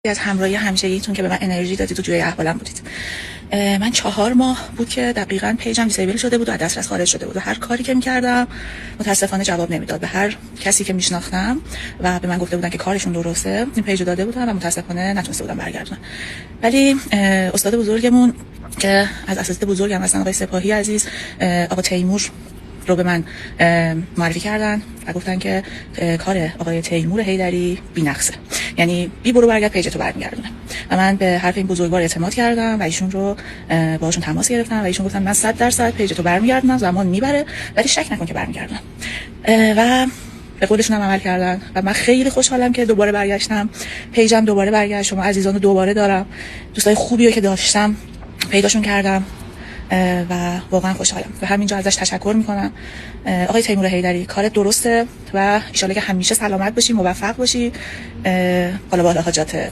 از همراهی همیشگیتون که به من انرژی دادید و جوی احوالم بودید. من 4 ماه بود که دقیقاً پیجم دیسیبل شده بود و از دسترس خارج شده بود و هر کاری که می‌کردم متاسفانه جواب نمیداد. به هر کسی که میشناختم و به من گفته بودن که کارشون درسته این پیجو داده بودم و متاسفانه نتونسته بودم برگردونم. ولی استاد بزرگمون که از اساتید بزرگم هستن، آقای سپاهی عزیز، آقا تیمور رو به من معرفی کردن و گفتن که کار آقای تیمور حیدری بی‌نقصه، یعنی بی برو برگرد پیج تو برمیگردونه. و من به حرف این بزرگوار اعتماد کردم و ایشون رو باهاشون تماس گرفتم و ایشون گفتن من 100% پیج تو برمیگردونم، زمان میبره ولی شک نکن که برمیگردونم. و به قولشون هم عمل کردن و من خیلی خوشحالم که دوباره برگشتم. پیجم دوباره برگشت. شما عزیزان رو دوباره دارم. دوستای خوبی رو که داشتم پیداشون کردم و واقعا خوشحالم و همینجا ازش تشکر میکنم. آقای تیمور حیدری کارت درسته و ان شاءالله که همیشه سلامت باشی، موفق باشی. بالا حاجات